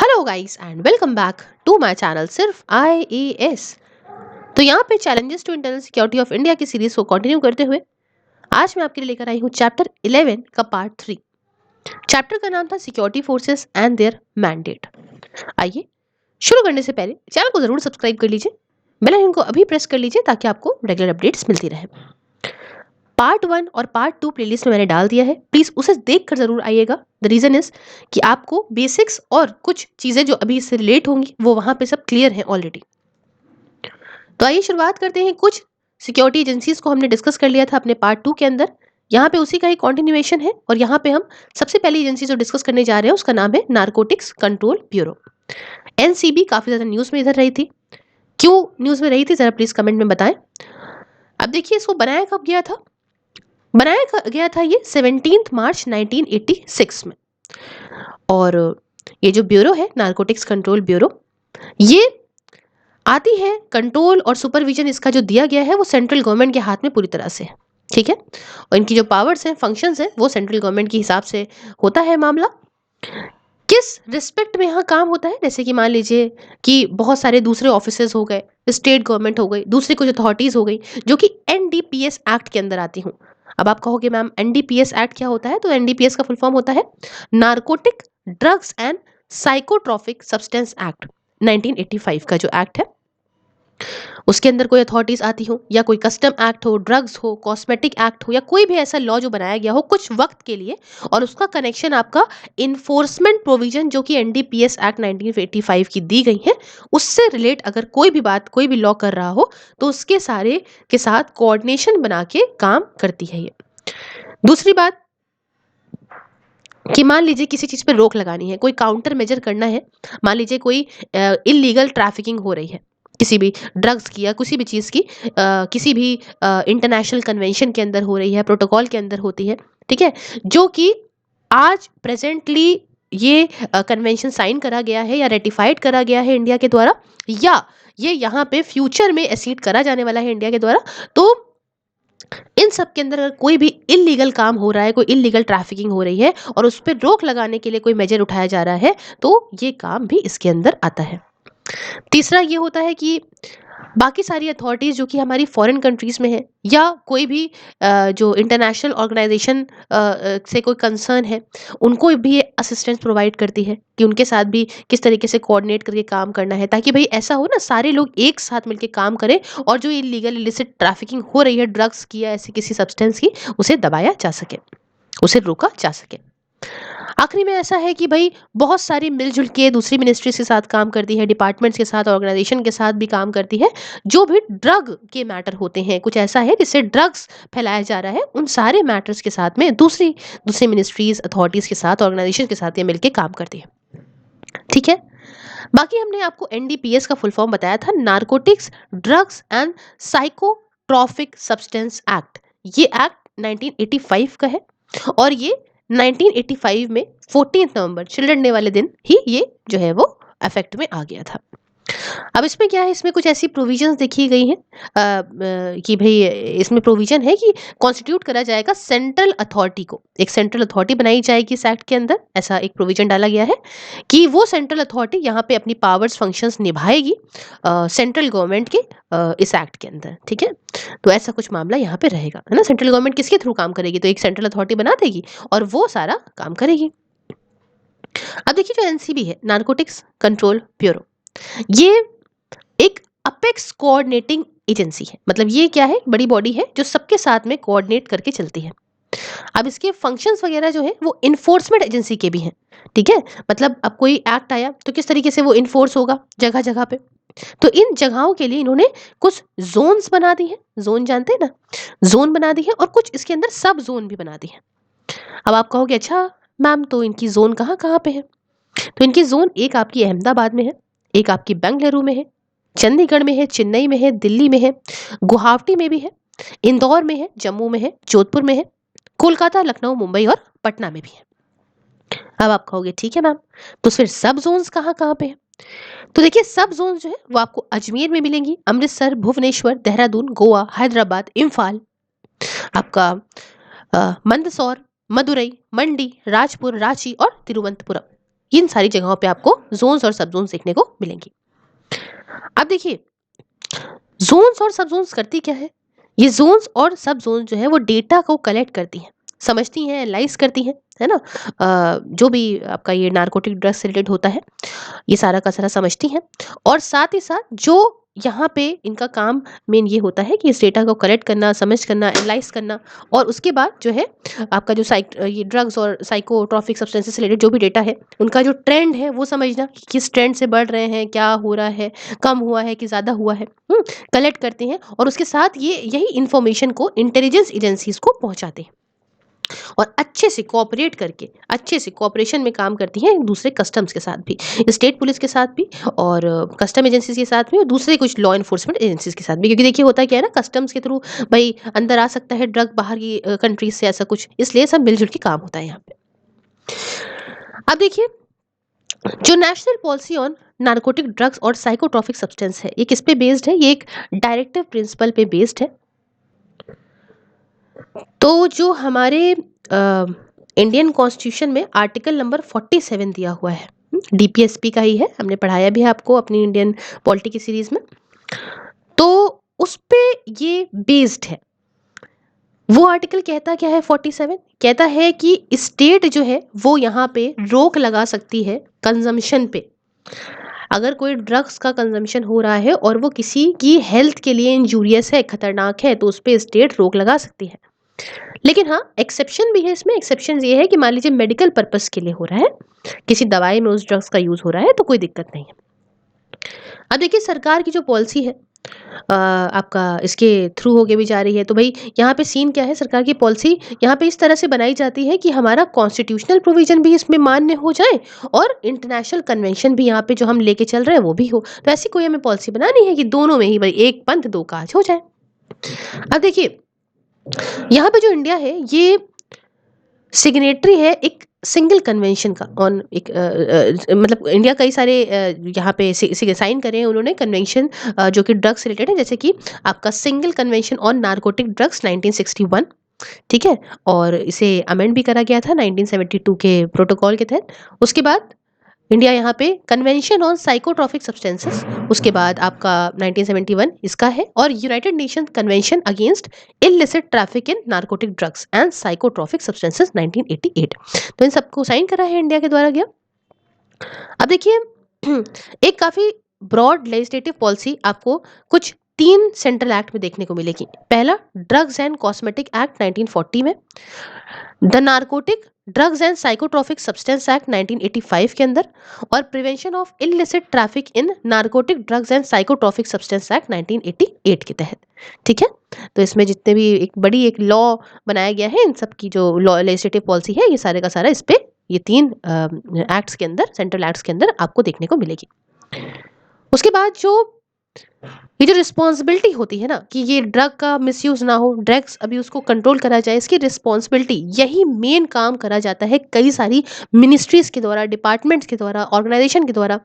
Hello guys and welcome back to my channel Sirf IAS। तो यहाँ पे challenges to internal security of India की series को continue करते हुए आज मैं आपके लिए लेकर आई हूँ चैप्टर 11 का पार्ट 3। चैप्टर का नाम था security forces and there mandate. आइए शुरू करने से पहले चैनल को जरूर सब्सक्राइब कर लीजिए, बेल आइकन को अभी प्रेस कर लीजिए ताकि आपको रेगुलर अपडेट्स मिलती रहे। पार्ट 1 और पार्ट 2 प्लेलिस्ट में मैंने डाल दिया है, प्लीज उसे देख कर जरूर आइएगा। द रीजन इज कि आपको बेसिक्स और कुछ चीजें जो अभी इससे रिलेट होंगी वो वहां पे सब क्लियर है ऑलरेडी। तो आइए शुरुआत करते हैं। कुछ सिक्योरिटी एजेंसीज को हमने डिस्कस कर लिया था अपने पार्ट 2 के अंदर, यहाँ पे उसी का ही कॉन्टिन्यूएशन है। और यहाँ पे हम सबसे पहली एजेंसी जो डिस्कस करने जा रहे हैं उसका नाम है नारकोटिक्स कंट्रोल ब्यूरो। NCB काफी ज्यादा न्यूज में इधर रही थी। क्यों न्यूज में रही थी जरा प्लीज कमेंट में बताएं। अब देखिए इसको बनाया कब गया था। बनाया गया था ये 17 मार्च 1986 में। और ये जो ब्यूरो है नारकोटिक्स कंट्रोल ब्यूरो, ये आती है कंट्रोल और सुपरविजन इसका जो दिया गया है वो सेंट्रल गवर्नमेंट के हाथ में पूरी तरह से है, ठीक है। और इनकी जो पावर्स हैं, फंक्शंस हैं, वो सेंट्रल गवर्नमेंट के हिसाब से होता है मामला। किस रिस्पेक्ट में यहाँ काम होता है, जैसे कि मान लीजिए कि बहुत सारे दूसरे ऑफिसेज हो गए, स्टेट गवर्नमेंट हो गई, दूसरी कुछ अथॉरिटीज हो गई जो कि NDPS एक्ट के अंदर आती हूँ। अब आप कहोगे मैम NDPS एक्ट क्या होता है, तो NDPS का फुल फॉर्म होता है narcotic drugs and psychotropic substance act. 1985 का जो एक्ट है उसके अंदर कोई अथॉरिटीज आती हो, या कोई कस्टम एक्ट हो, ड्रग्स हो, कॉस्मेटिक एक्ट हो, या कोई भी ऐसा लॉ जो बनाया गया हो कुछ वक्त के लिए, और उसका कनेक्शन आपका इन्फोर्समेंट प्रोविजन जो कि NDPS एक्ट 1985 की दी गई है उससे रिलेट अगर कोई भी बात, कोई भी लॉ कर रहा हो तो उसके सारे के साथ कोऑर्डिनेशन बना के काम करती है ये। दूसरी बात कि मान लीजिए किसी चीज पे रोक लगानी है, कोई काउंटर मेजर करना है, मान लीजिए कोई इलीगल ट्रैफिकिंग हो रही है किसी भी ड्रग्स की या किसी भी चीज़ की, किसी भी इंटरनेशनल कन्वेंशन के अंदर हो रही है, प्रोटोकॉल के अंदर होती है, ठीक है, जो कि आज प्रेजेंटली ये कन्वेंशन साइन करा गया है या रेटिफाइड करा गया है इंडिया के द्वारा, या ये यहाँ पे फ्यूचर में एसीड करा जाने वाला है इंडिया के द्वारा। तो इन सब के अंदर अगर कोई भी इलीगल काम हो रहा है, कोई इलीगल ट्रैफिकिंग हो रही है और उस पर रोक लगाने के लिए कोई मेजर उठाया जा रहा है, तो ये काम भी इसके अंदर आता है। तीसरा ये होता है कि बाकी सारी अथॉरिटीज़ जो कि हमारी फॉरेन कंट्रीज़ में है, या कोई भी जो इंटरनेशनल ऑर्गेनाइजेशन से कोई कंसर्न है, उनको भी ये असिस्टेंस प्रोवाइड करती है कि उनके साथ भी किस तरीके से कोऑर्डिनेट करके काम करना है, ताकि भाई ऐसा हो ना सारे लोग एक साथ मिलकर काम करें और जो इलीगल इलिसिट ट्रैफिकिंग हो रही है ड्रग्स की या ऐसी किसी सब्सटेंस की, उसे दबाया जा सके, उसे रोका जा सके। आखिरी में ऐसा है कि भाई बहुत सारी मिलजुल के दूसरी मिनिस्ट्रीज के साथ काम करती है, डिपार्टमेंट्स के साथ, ऑर्गेनाइजेशन के साथ भी काम करती है। जो भी ड्रग के मैटर होते हैं, कुछ ऐसा है जिससे ड्रग्स फैलाया जा रहा है, उन सारे मैटर्स के साथ में दूसरी दूसरी मिनिस्ट्रीज, अथॉरिटीज के साथ, ऑर्गेनाइजेशन के साथ ये मिलकर काम करती है, ठीक है। बाकी हमने आपको NDPS का फुल फॉर्म बताया था, narcotics drugs and psychotropic substance act. ये एक्ट 1985 का है और ये 1985 में 14 नवंबर चिल्ड्रन डे वाले दिन ही ये जो है वो अफेक्ट में आ गया था। अब इसमें क्या है, इसमें कुछ ऐसी प्रोविजंस देखी गई हैं कि भाई इसमें प्रोविजन है कि कॉन्स्टिट्यूट करा जाएगा सेंट्रल अथॉरिटी को, एक सेंट्रल अथॉरिटी बनाई जाएगी इस एक्ट के अंदर। ऐसा एक प्रोविजन डाला गया है कि वो सेंट्रल अथॉरिटी यहाँ पे अपनी पावर्स फंक्शंस निभाएगी सेंट्रल गवर्नमेंट के इस एक्ट के अंदर, ठीक है। तो ऐसा कुछ मामला यहाँ पे रहेगा, है ना। सेंट्रल गवर्नमेंट किसके थ्रू काम करेगी, तो एक सेंट्रल अथॉरिटी बना देगी और वो सारा काम करेगी। अब देखिए जो NCB है, नारकोटिक्स कंट्रोल ब्यूरो, ये एक अपेक्स कोऑर्डिनेटिंग एजेंसी है। मतलब ये क्या है, बड़ी बॉडी है जो सबके साथ में कोऑर्डिनेट करके चलती है। अब इसके फंक्शंस वगैरह जो है वो इन्फोर्समेंट एजेंसी के भी हैं, ठीक है। मतलब अब कोई एक्ट आया तो किस तरीके से वो इन्फोर्स होगा जगह जगह पे, तो इन जगहों के लिए इन्होंने कुछ जोन्स बना दी है। जोन जानते हैं ना, जोन बना दी है, और कुछ इसके अंदर सब जोन भी बना दी है। अब आप कहोगे अच्छा मैम तो इनकी जोन कहाँ कहाँ पे है, तो इनकी जोन एक आपकी अहमदाबाद में है, एक आपकी बेंगलुरु में है, चंडीगढ़ में है, चेन्नई में है, दिल्ली में है, गुवाहाटी में भी है, इंदौर में है, जम्मू में है, जोधपुर में है, कोलकाता, लखनऊ, मुंबई और पटना में भी है। अब आप कहोगे ठीक है मैम, तो फिर सब जोन्स कहाँ कहाँ पे है, तो देखिए सब जोन जो है वो आपको अजमेर में मिलेंगी, अमृतसर, भुवनेश्वर, देहरादून, गोवा, हैदराबाद, इम्फाल, आपका मंदसौर, मदुरई, मंडी, राजपुर, रांची और तिरुवनंतपुरम, इन सारी जगहों पे आपको ज़ोन्स और सब ज़ोन्स देखने को मिलेंगी। अब देखिए, ज़ोन्स और सब ज़ोन्स करती क्या है? ये ज़ोन्स और सब ज़ोन जो है वो डेटा को कलेक्ट करती हैं, समझती हैं, एनालाइज़ करती हैं, है ना? जो भी आपका ये नारकोटिक ड्रग्स से रिलेटेड होता है, ये सारा का सारा समझती हैं। और साथ ही साथ जो यहाँ पे इनका काम मेन ये होता है कि इस डेटा को कलेक्ट करना, समझ करना, एनालाइज़ करना, और उसके बाद जो है आपका जो ये ड्रग्स और साइकोट्रॉपिक सब्सटेंसेस से रिलेटेड जो भी डेटा है, उनका जो ट्रेंड है वो समझना कि किस ट्रेंड से बढ़ रहे हैं, क्या हो रहा है, कम हुआ है कि ज़्यादा हुआ है, कलेक्ट करते हैं और उसके साथ ये यही इन्फॉर्मेशन को इंटेलिजेंस एजेंसीज़ को पहुँचाते हैं। और अच्छे से कोऑपरेट करके, अच्छे से कोऑपरेशन में काम करती हैं दूसरे कस्टम्स के साथ भी, स्टेट पुलिस के साथ भी, और कस्टम एजेंसीज़ के साथ भी, और दूसरे कुछ लॉ एनफोर्समेंट एजेंसीज़ के साथ भी। क्योंकि देखिए होता क्या है ना, कस्टम्स के थ्रू भई अंदर आ सकता है ड्रग बाहर की कंट्रीज़ से, ऐसा कुछ, इसलिए सब मिल-जुल के काम होता है यहाँ पे। अब देखिए, जो national policy on narcotic drugs और साइकोट्रॉपिक सब्सटेंस है, ये किस पे बेस्ड है? ये एक डायरेक्टिव प्रिंसिपल पे बेस्ड है। तो जो हमारे इंडियन कॉन्स्टिट्यूशन में आर्टिकल नंबर 47 दिया हुआ है, डीपीएसपी का ही है, हमने पढ़ाया भी है आपको अपनी इंडियन पॉलिटी की सीरीज में। तो उस पे ये बेस्ड है। वो आर्टिकल कहता क्या है? 47 कहता है कि स्टेट जो है वो यहाँ पे रोक लगा सकती है कंजम्पशन पे। अगर कोई ड्रग्स का कंजम्पशन हो रहा है और वो किसी की हेल्थ के लिए इंजूरियस है, खतरनाक है, तो उस पे स्टेट रोक लगा सकती है। लेकिन हाँ, एक्सेप्शन भी है इसमें। एक्सेप्शन ये है कि मान लीजिए मेडिकल पर्पस के लिए हो रहा है, किसी दवाई में उस ड्रग्स का यूज़ हो रहा है, तो कोई दिक्कत नहीं है। अब देखिए, सरकार की जो पॉलिसी है आपका इसके थ्रू होके भी जा रही है, तो भाई यहाँ पे सीन क्या है? सरकार की पॉलिसी यहाँ पे इस तरह से बनाई जाती है कि हमारा कॉन्स्टिट्यूशनल प्रोविजन भी इसमें मान्य हो जाए और इंटरनेशनल कन्वेंशन भी यहाँ पे जो हम लेके चल रहे हैं वो भी हो। तो ऐसी कोई हमें पॉलिसी बनानी है कि दोनों में ही भाई एक पंथ दो काज हो जाए। अब देखिए, यहाँ पे जो इंडिया है ये सिग्नेटरी है एक सिंगल कन्वेंशन का ऑन एक मतलब इंडिया कई सारे यहाँ पे साइन करे हैं उन्होंने कन्वेंशन जो कि ड्रग्स से रिलेटेड है, जैसे कि आपका single convention on narcotic drugs 1961, ठीक है, और इसे अमेंड भी करा गया था 1972 के प्रोटोकॉल के तहत। उसके बाद इंडिया यहाँ पे कन्वेंशन ऑन साइकोट्रॉपिक सब्सटेंसेस, उसके बाद आपका 1971 इसका है, और United nation convention against illicit traffic in narcotic drugs and psychotropic substances 1988। तो इन सबको साइन करा है इंडिया के द्वारा गया। अब देखिए, एक काफ़ी ब्रॉड लेजिस्लेटिव पॉलिसी आपको कुछ 3 सेंट्रल एक्ट में देखने को मिलेगी। पहला, ड्रग्स एंड कॉस्मेटिक एक्ट 1940 में, the narcotic drugs and psychotropic substance act 1985 के अंदर, और prevention of illicit traffic in narcotic drugs and psychotropic substance act 1988 के तहत, ठीक है। तो इसमें जितने भी एक बड़ी एक लॉ बनाया गया है, इन सब की जो लॉ लेजिस्लेटिव पॉलिसी है, ये सारे का सारा इस पे ये 3 एक्ट्स के अंदर, सेंट्रल एक्ट्स के अंदर आपको देखने को मिलेगी। उसके बाद जो ये जो रिस्पॉन्सिबिलिटी होती है ना कि ये ड्रग का मिसयूज ना हो, ड्रग्स अब्यूज को कंट्रोल करा जाए, इसकी रिस्पॉन्सिबिलिटी यही मेन काम करा जाता है कई सारी मिनिस्ट्रीज के द्वारा, डिपार्टमेंट्स के द्वारा, ऑर्गेनाइजेशन के द्वारा।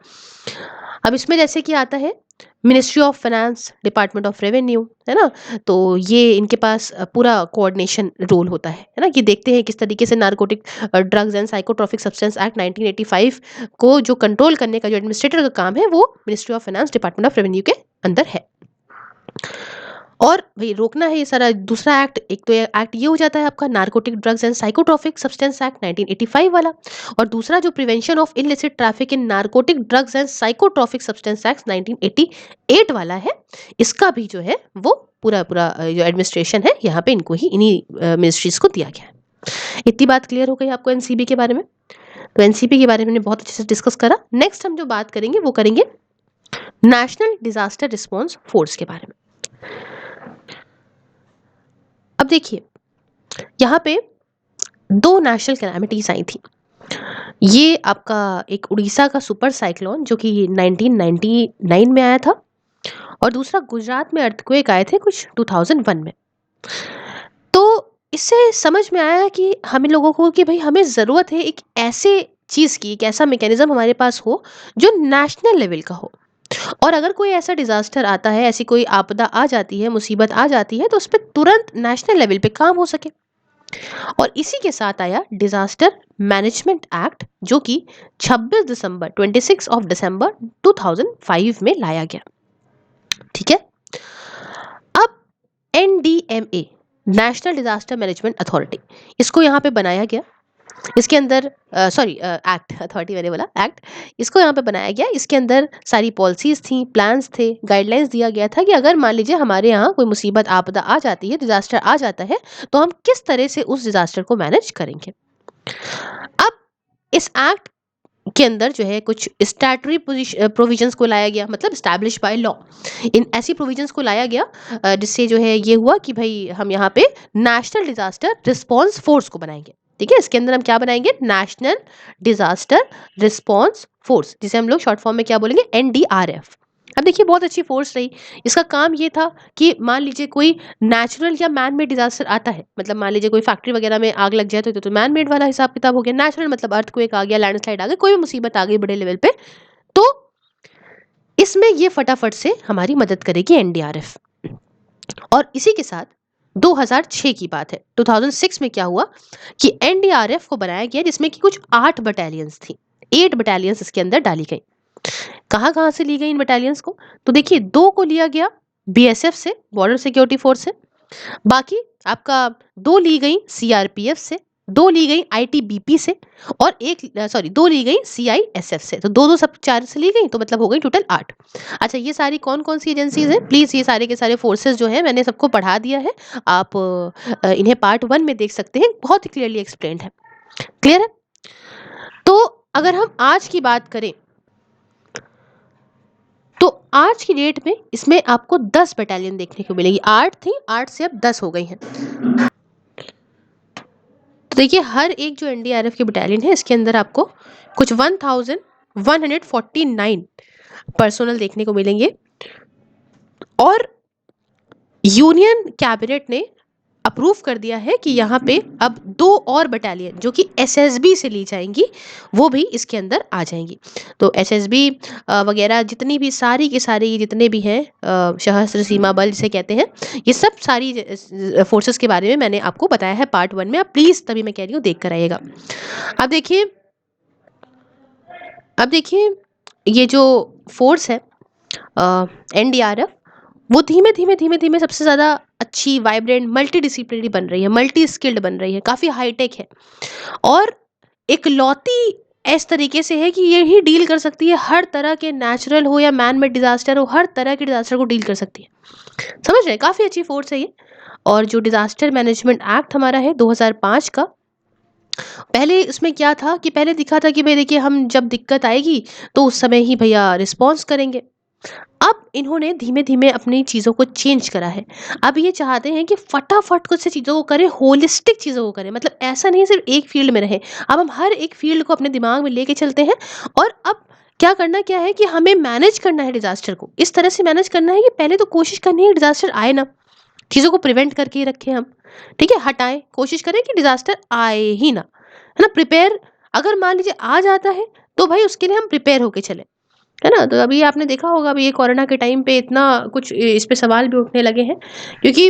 अब इसमें जैसे कि आता है ministry of finance, department of revenue, है ना। तो ये इनके पास पूरा कोऑर्डिनेशन रोल होता है ना, कि देखते हैं किस तरीके से narcotic drugs and psychotropic substance act 1985 को जो कंट्रोल करने का जो एडमिनिस्ट्रेटर का काम है वो ministry of finance, department of revenue के अंदर है। और भाई रोकना है ये सारा। दूसरा एक्ट, एक तो एक्ट ये हो जाता है आपका narcotic drugs and psychotropic substance act 1985 वाला, और दूसरा जो prevention of illicit traffic in narcotic drugs and psychotropic substance act 1988 वाला है। इसका भी जो है वो पूरा पूरा जो एडमिनिस्ट्रेशन है यहाँ पे इनको ही, इन्हीं मिनिस्ट्रीज को दिया गया है। इतनी बात क्लियर हो गई आपको एनसीबी के बारे में? तो एनसीबी के बारे में हमने बहुत अच्छे से डिस्कस करा। नेक्स्ट हम जो बात करेंगे वो करेंगे नेशनल डिजास्टर रिस्पॉन्स फोर्स के बारे में। अब देखिए, यहाँ पे 2 नेशनल कैलामिटीज आई थी। ये आपका एक उड़ीसा का सुपर साइक्लोन जो कि 1999 में आया था, और दूसरा गुजरात में अर्थक्वेक आए थे कुछ 2001 में। तो इससे समझ में आया कि हमें लोगों को कि भाई हमें ज़रूरत है एक ऐसे चीज़ की, एक ऐसा मैकेनिज्म हमारे पास हो जो नेशनल लेवल का हो। और अगर कोई ऐसा डिज़ास्टर आता है, ऐसी कोई आपदा आ जाती है, मुसीबत आ जाती है, तो उस पे तुरंत नेशनल लेवल पे काम हो सके। और इसी के साथ आया डिजास्टर मैनेजमेंट एक्ट, जो कि 26 दिसंबर 2005 में लाया गया। ठीक है। अब NDMA, national disaster management authority, इसको यहाँ पे बनाया गया। इसके अंदर एक्ट, अथॉरिटी मैंने बोला एक्ट, इसको यहाँ पे बनाया गया। इसके अंदर सारी पॉलिसीज थी, प्लान्स थे, गाइडलाइंस दिया गया था कि अगर मान लीजिए हमारे यहाँ कोई मुसीबत आपदा आ जाती है, डिजास्टर आ जाता है, तो हम किस तरह से उस डिजास्टर को मैनेज करेंगे। अब इस एक्ट के अंदर जो है कुछ स्टैट्यूटरी प्रोविजंस को लाया गया, मतलब स्टैब्लिश बाय लॉ। इन ऐसी प्रोविजंस को लाया गया जिससे जो है ये हुआ कि भाई हम यहाँ पे नेशनल डिजास्टर रिस्पांस फोर्स को बनाएंगे। ठीक है, इसके अंदर हम क्या बनाएंगे, नेशनल डिजास्टर रिस्पांस फोर्स, जिसे हम लोग शॉर्ट फॉर्म में क्या बोलेंगे, NDRF। अब देखिए बहुत अच्छी फोर्स रही। इसका काम ये था कि मान लीजिए कोई नेचुरल या मैन मेड डिजास्टर आता है, मतलब मान लीजिए कोई फैक्ट्री वगैरह में आग लग जाए तो मैन मेड वाला हिसाब किताब हो गया। नेचुरल मतलब अर्थक्वेक आ गया, लैंडस्लाइड आ गया, कोई भी मुसीबत आ गई बड़े लेवल पे, तो इसमें ये फटाफट से हमारी मदद करेगी NDRF। और इसी के साथ 2006 की बात है, 2006 में क्या हुआ कि NDRF को बनाया गया, जिसमें कि कुछ 8 बटालियंस थी, 8 बटालियंस इसके अंदर डाली गई। कहाँ कहाँ से ली गई इन बटालियंस को, तो देखिए 2 को लिया गया BSF से, बॉर्डर सिक्योरिटी फोर्स से, बाकी आपका 2 ली गई CRPF से, 2 ली गई ITBP से, और 2 ली गई CISF से। तो 2 2 सब 4 से ली गई, तो मतलब हो गई टोटल 8। अच्छा, ये सारी कौन कौन सी एजेंसीज हैं, प्लीज ये सारे के सारे फोर्सेस जो है मैंने सबको पढ़ा दिया है, आप इन्हें पार्ट 1 में देख सकते हैं, बहुत ही क्लियरली एक्सप्लेन्ड है। क्लियर है। तो अगर हम आज की बात करें तो आज की डेट में इसमें आपको 10 बटालियन देखने को मिलेगी। 8 थी, 8 से अब 10 हो गई हैं। तो देखिए हर एक जो NDRF की बटालियन है, इसके अंदर आपको कुछ 1149 पर्सोनल देखने को मिलेंगे। और यूनियन कैबिनेट ने अप्रूव कर दिया है कि यहाँ पे अब 2 और बटालियन जो कि SSB से ली जाएंगी, वो भी इसके अंदर आ जाएंगी। तो SSB वगैरह जितनी भी सारी के सारी ये जितने भी हैं सशस्त्र सीमा बल जिसे कहते हैं, ये सब सारी फोर्सेस के बारे में मैंने आपको बताया है पार्ट 1 में। आप प्लीज, तभी मैं कह रही हूँ, देख कर आइएगा। अब देखिए ये जो फोर्स है NDRF, वो धीमे धीमे सबसे ज्यादा अच्छी, वाइब्रेंट, मल्टी डिसिप्लिनरी बन रही है, मल्टी स्किल्ड बन रही है, काफी हाईटेक है, और इकलौती इस तरीके से है कि ये ही डील कर सकती है हर तरह के, नेचुरल हो या मैन मेड डिजास्टर हो, हर तरह के डिजास्टर को डील कर सकती है। समझ रहे हैं, काफी अच्छी फोर्स है ये। और जो डिजास्टर मैनेजमेंट एक्ट हमारा है 2005 का, पहले इसमें क्या था कि पहले दिखा था कि भाई देखिए हम जब दिक्कत आएगी तो उस समय ही भैया रिस्पॉन्स करेंगे। अब इन्होंने धीमे धीमे अपनी चीज़ों को चेंज करा है। अब ये चाहते हैं कि फटाफट कुछ से चीज़ों को करें, होलिस्टिक चीज़ों को करें, मतलब ऐसा नहीं सिर्फ एक फील्ड में रहे। अब हम हर एक फील्ड को अपने दिमाग में लेके चलते हैं, और अब क्या है कि हमें मैनेज करना है डिजास्टर को, इस तरह से मैनेज करना है कि पहले तो कोशिश करनी है डिजास्टर आए ना, चीज़ों को प्रिवेंट करके ही रखें हम। ठीक है, हटाएं, कोशिश करें कि डिजास्टर आए ही ना, है ना। प्रिपेयर, अगर मान लीजिए आ जाता है तो भाई उसके लिए हम प्रिपेयर होके चले, है ना। तो अभी आपने देखा होगा, अभी ये कोरोना के टाइम पे इतना कुछ इस पे सवाल भी उठने लगे हैं, क्योंकि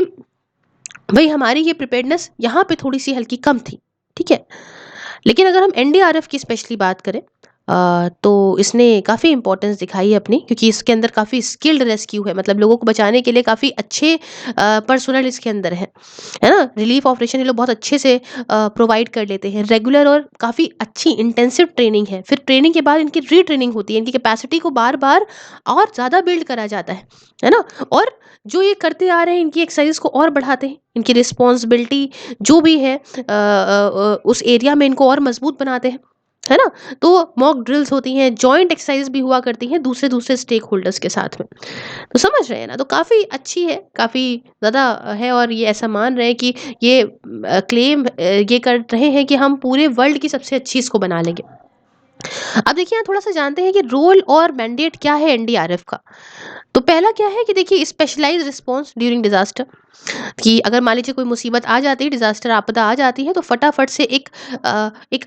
भाई हमारी ये प्रिपेयर्डनेस यहाँ पे थोड़ी सी हल्की कम थी। ठीक है, लेकिन अगर हम NDRF की स्पेशली बात करें तो इसने काफ़ी इंपॉर्टेंस दिखाई है अपनी, क्योंकि इसके अंदर काफ़ी स्किल्ड रेस्क्यू है, मतलब लोगों को बचाने के लिए काफ़ी अच्छे पर्सनल इसके अंदर है ना। रिलीफ ऑपरेशन ये लोग बहुत अच्छे से प्रोवाइड कर लेते हैं, रेगुलर और काफ़ी अच्छी इंटेंसिव ट्रेनिंग है। फिर ट्रेनिंग के बाद इनकी रीट्रेनिंग होती है, इनकी कैपेसिटी को बार बार और ज़्यादा बिल्ड करा जाता है ना। और जो ये करते आ रहे हैं, इनकी एक्सरसाइज को और बढ़ाते हैं, इनकी रिस्पॉन्सिबिलिटी जो भी है उस एरिया में इनको और मजबूत बनाते हैं, है ना। तो मॉक ड्रिल्स होती हैं, जॉइंट एक्सरसाइज भी हुआ करती हैं दूसरे दूसरे स्टेक होल्डर्स के साथ में। तो समझ रहे हैं ना, तो काफ़ी अच्छी है, काफ़ी ज़्यादा है। और ये ऐसा मान रहे हैं कि ये क्लेम ये कर रहे हैं कि हम पूरे वर्ल्ड की सबसे अच्छी इसको बना लेंगे। अब देखिए यहाँ थोड़ा सा जानते हैं कि रोल और मैंडेट क्या है NDRF का। तो पहला क्या है कि देखिए स्पेशलाइज रिस्पॉन्स ड्यूरिंग डिजास्टर, कि अगर मान लीजिए कोई मुसीबत आ जाती है, डिजास्टर आपदा आ जाती है, तो फटाफट से एक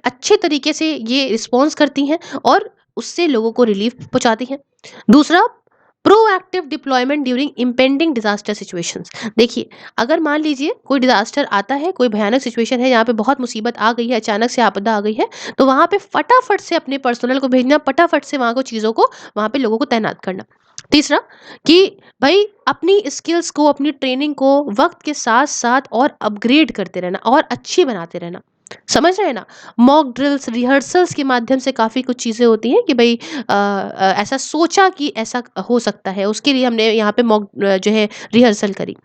अच्छे तरीके से ये रिस्पॉन्स करती हैं और उससे लोगों को रिलीफ पहुंचाती हैं। दूसरा, proactive deployment during impending disaster situations. देखिए, अगर मान लीजिए कोई डिजास्टर आता है, कोई भयानक सिचुएशन है, यहाँ पे बहुत मुसीबत आ गई है, अचानक से आपदा आ गई है, तो वहां पे फटाफट से अपने पर्सनल को भेजना, फटाफट से वहां को चीजों को, वहां पे लोगों को तैनात करना। तीसरा, कि भाई अपनी स्किल्स को, अपनी ट्रेनिंग को वक्त के साथ साथ और अपग्रेड करते रहना और अच्छी बनाते रहना। समझ रहे हैं ना? मॉक ड्रिल्स, रिहर्सल्स के माध्यम से काफ़ी कुछ चीज़ें होती हैं कि भई ऐसा सोचा कि ऐसा हो सकता है, उसके लिए हमने यहाँ पे मॉक जो है रिहर्सल करी।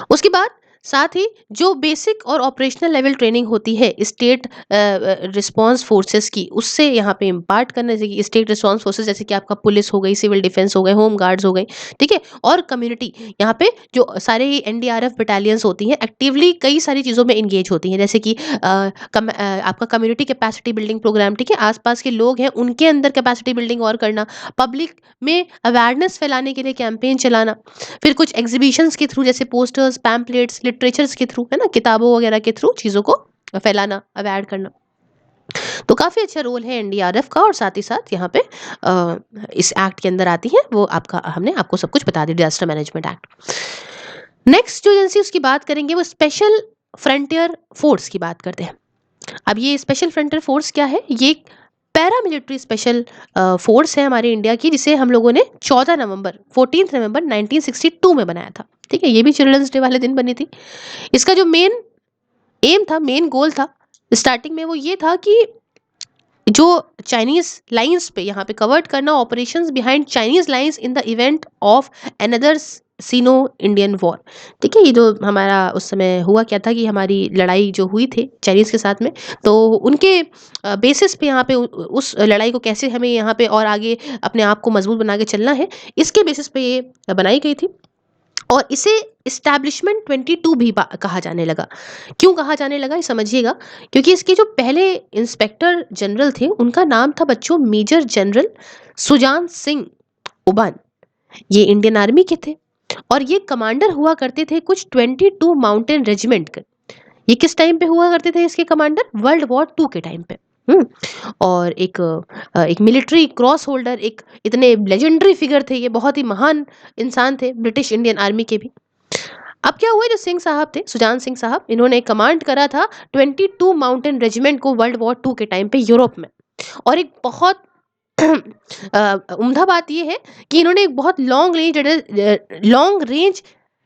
उसके बाद साथ ही जो बेसिक और ऑपरेशनल लेवल ट्रेनिंग होती है स्टेट रिस्पांस फोर्सेस की, उससे यहाँ पे इम्पार्ट करना, जैसे कि स्टेट रिस्पांस फोर्सेस जैसे कि आपका पुलिस हो गई, सिविल डिफेंस हो गए, होम गार्ड्स हो गए, ठीक है, और कम्युनिटी, यहाँ पे जो सारे एनडीआरएफ बटालियंस होती हैं एक्टिवली कई सारी चीज़ों में इंगेज होती हैं, जैसे कि आपका कम्युनिटी कैपेसिटी बिल्डिंग प्रोग्राम, ठीक है, आसपास के लोग हैं उनके अंदर कैपेसिटी बिल्डिंग और करना, पब्लिक में अवेयरनेस फैलाने के लिए कैंपेन चलाना, फिर कुछ एग्जीबिशंस के थ्रू, जैसे पोस्टर्स, पैम्पलेट्स, लिटरेचर्स के थ्रू, है ना, किताबों वगैरह के थ्रू चीज़ों को फैलाना, अवेयर करना। तो काफ़ी अच्छा रोल है एनडीआरएफ का, और साथ ही साथ यहाँ पे इस एक्ट के अंदर आती है वो, आपका हमने आपको सब कुछ बता दिया, डिजास्टर मैनेजमेंट एक्ट। नेक्स्ट जो एजेंसी उसकी बात करेंगे वो स्पेशल फ्रंटियर फोर्स की बात करते हैं। अब ये स्पेशल फ्रंटियर फोर्स क्या है? ये एक पैरामिलिट्री स्पेशल फोर्स है हमारे इंडिया की, जिसे हम लोगों ने 14 नवंबर 1962 में बनाया था, ठीक है, ये भी चिल्ड्रंस डे वाले दिन बनी थी। इसका जो मेन एम था, मेन गोल था स्टार्टिंग में, वो ये था कि जो चाइनीज लाइंस पे यहाँ पे कवर्ड करना operations behind Chinese lines in the event of another Sino Indian war. ठीक है, ये जो हमारा उस समय हुआ क्या था कि हमारी लड़ाई जो हुई थी चाइनीज के साथ में, तो उनके बेसिस पे यहाँ पे उस लड़ाई को कैसे हमें यहाँ पे और आगे अपने आप को मजबूत बना के चलना है, इसके बेसिस पे ये बनाई गई थी। और इसे इस्टेब्लिशमेंट 22 भी कहा जाने लगा। क्यों कहा जाने लगा ये समझिएगा, क्योंकि इसके जो पहले इंस्पेक्टर जनरल थे उनका नाम था बच्चों मेजर जनरल सुजान सिंह उबान। ये इंडियन आर्मी के थे और ये कमांडर हुआ करते थे कुछ 22 माउंटेन रेजिमेंट के। ये किस टाइम पे हुआ करते थे इसके कमांडर? वर्ल्ड वॉर 2 के टाइम पे। हम्म। और एक मिलिट्री क्रॉस होल्डर, एक इतने लेजेंडरी फिगर थे ये, बहुत ही महान इंसान थे ब्रिटिश इंडियन आर्मी के भी। अब क्या हुआ, जो सिंह साहब थे, सुजान सिंह साहब, इन्होंने कमांड करा था 22 माउंटेन रेजिमेंट को वर्ल्ड वॉर 2 के टाइम पे यूरोप में। और एक बहुत उम्दा बात यह है कि इन्होंने एक बहुत long range